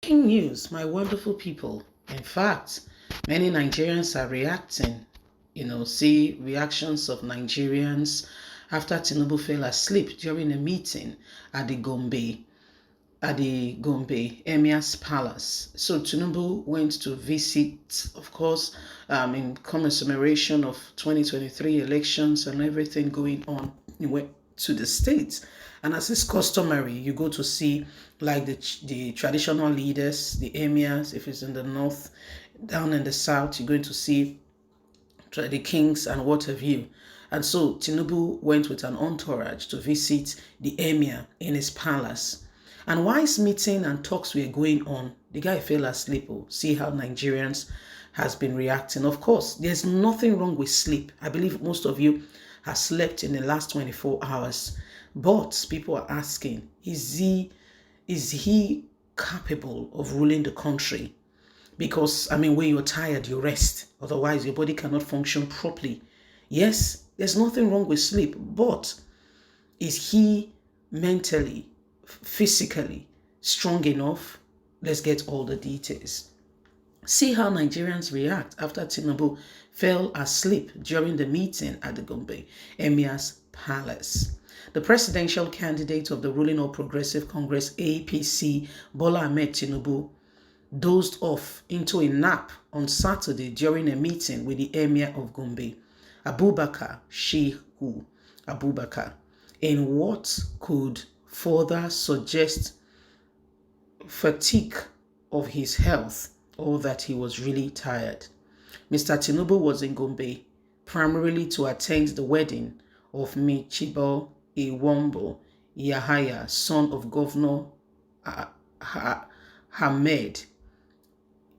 Breaking news, my wonderful people. In fact, many Nigerians are reacting. See reactions of Nigerians after Tinubu fell asleep during a meeting at the Gombe Emir's palace. So Tinubu went to visit, of course, in commemoration of 2023 elections and everything going on. He went to the states, and as is customary, you go to see like the traditional leaders, the emirs. If it's in the north, down in the south, you're going to see the kings and what have you. And so Tinubu went with an entourage to visit the emir in his palace. And while his meeting and talks were going on, the guy fell asleep. Oh, see how Nigerians has been reacting. Of course, there's nothing wrong with sleep. I believe most of you have slept in the last 24 hours. But people are asking, is he capable of ruling the country? Because, when you're tired, you rest. Otherwise, your body cannot function properly. Yes, there's nothing wrong with sleep, but is he mentally, physically strong enough? Let's get all the details. See how Nigerians react after Tinubu fell asleep during the meeting at the Gombe Emir's palace. The presidential candidate of the ruling All Progressive Congress APC, Bola Ahmed Tinubu, dozed off into a nap on Saturday during a meeting with the Emir of Gombe, Abubakar Shehu Abubakar, in what could further suggest fatigue of his health or that he was really tired. Mr. Tinubu was in Gombe primarily to attend the wedding of Michibo Iwombo Yahaya, son of Governor Hamed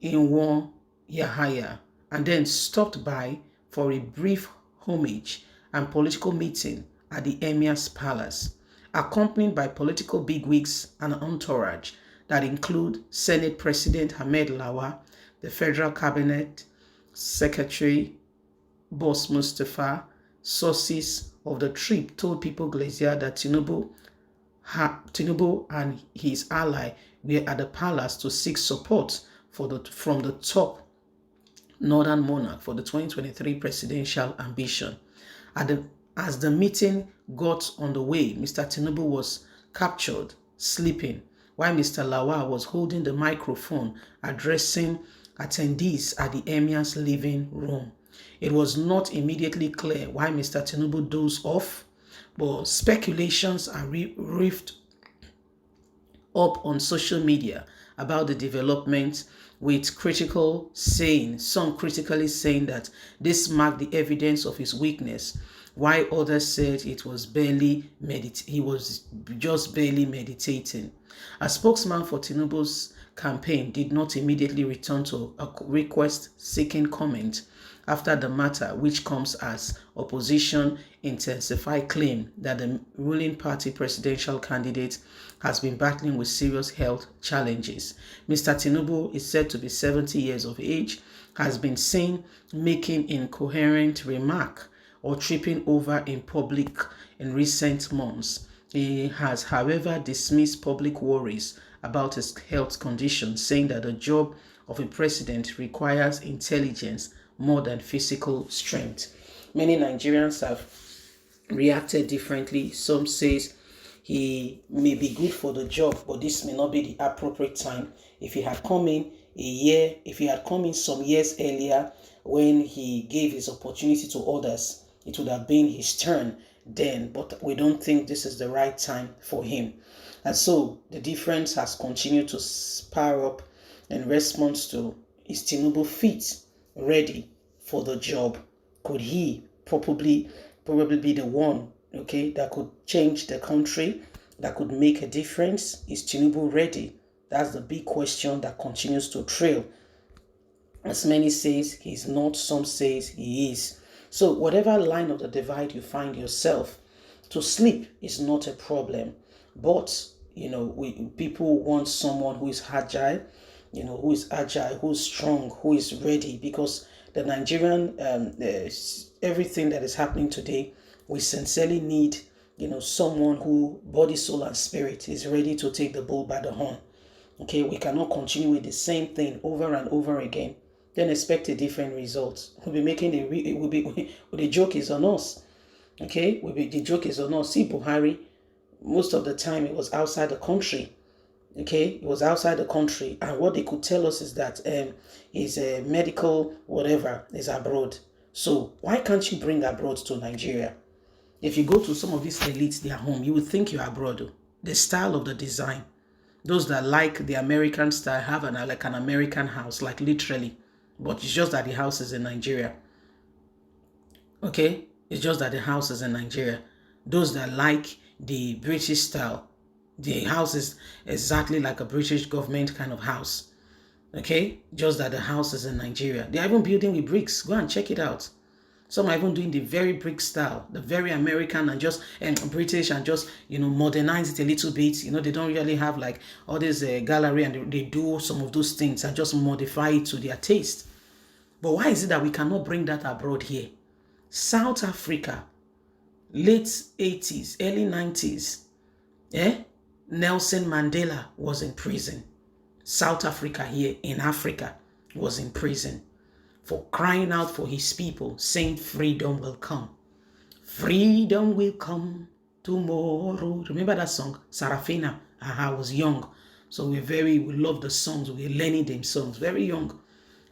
Inwo Yahaya, and then stopped by for a brief homage and political meeting at the Emir's palace, accompanied by political bigwigs and entourage that include Senate President Ahmed Lawa, the Federal Cabinet Secretary Boss Mustafa. Sources of the trip told People Glacier that Tinubu and his ally were at the palace to seek support from the top northern monarch for the 2023 presidential ambition. As the meeting got underway, Mr. Tinubu was captured sleeping while Mr. Lawal was holding the microphone addressing attendees at the emir's living room. It was not immediately clear why Mr. Tinubu dozed off, but speculations are riffed up on social media about the development, with some critically saying that this marked the evidence of his weakness, while others said he was just barely meditating. A spokesman for Tinubu's campaign did not immediately return to a request seeking comment after the matter, which comes as opposition intensified claim that the ruling party presidential candidate has been battling with serious health challenges. Mr. Tinubu is said to be 70 years of age, has been seen making incoherent remark or tripping over in public in recent months. He has, however, dismissed public worries about his health condition, saying that the job of a president requires intelligence more than physical strength. Many Nigerians have reacted differently. Some says he may be good for the job, but this may not be the appropriate time. If he had come in some years earlier when he gave his opportunity to others, it would have been his turn then, but we don't think this is the right time for him. And so the difference has continued to spur up in response to, is Tinubu fit, ready for the job? Could he probably be the one, that could change the country, that could make a difference? Is Tinubu ready? That's the big question that continues to trail. As many says he's not, some says he is. So whatever line of the divide you find yourself, to sleep is not a problem. But, people want someone who is agile, who's strong, who is ready, because the Nigerian, everything that is happening today, we sincerely need, someone who, body, soul, and spirit, is ready to take the bull by the horn. Okay, we cannot continue with the same thing over and over again. Then expect a different result. We'll be making it will be the joke is on us. Okay, the joke is on us. See Buhari, most of the time it was outside the country. Okay, it was outside the country, and what they could tell us is that his medical whatever is abroad. So why can't you bring abroad to Nigeria? If you go to some of these elites, their home, you would think you're abroad. The style of the design, those that like the American style have like an American house, like literally, but it's just that the house is in Nigeria. Okay, it's just that the house is in Nigeria. Those that like the British style, the house is exactly like a British government kind of house. Okay, just that the house is in Nigeria. They're even building with bricks. Go and check it out. Some are even doing the very brick style, the very American and just British, and just, modernize it a little bit. They don't really have like all this gallery, and they do some of those things and just modify it to their taste. But why is it that we cannot bring that abroad here? South Africa, late 80s, early 90s, Nelson Mandela was in prison. South Africa here in Africa was in prison for crying out for his people, saying freedom will come. Freedom will come tomorrow. Remember that song? Sarafina. I was young. So we love the songs. We're learning them songs. Very young.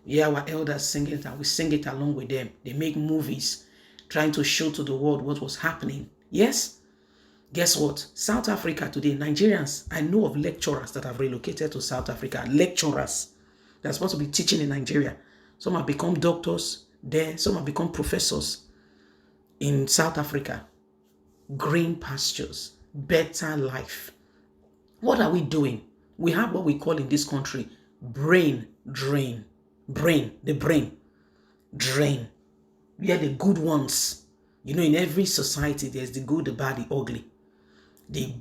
Yeah, our elders sing it and we sing it along with them. They make movies trying to show to the world what was happening. Yes? Guess what? South Africa today, Nigerians, I know of lecturers that have relocated to South Africa. Lecturers that are supposed to be teaching in Nigeria. Some have become doctors there. Some have become professors in South Africa. Green pastures, better life. What are we doing? We have what we call in this country brain drain. The brain drain. We are the good ones. In every society, there's the good, the bad, the ugly. The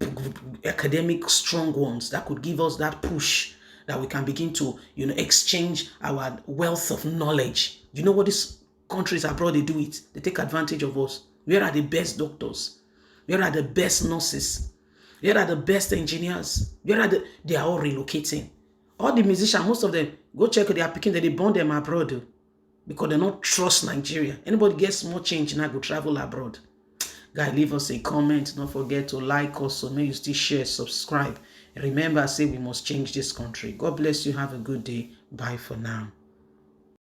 academic strong ones that could give us that push that we can begin to, exchange our wealth of knowledge. You know what these countries abroad, they do it. They take advantage of us. Where are the best doctors? Where are the best nurses? Where are the best engineers? They are all relocating. All the musicians, most of them, go check their picking that they born them abroad because they don't trust Nigeria. Anybody gets more change now, go travel abroad. Guy, leave us a comment. Don't forget to like us. So may you still share, subscribe. Remember, I say we must change this country. God bless you. Have a good day. Bye for now.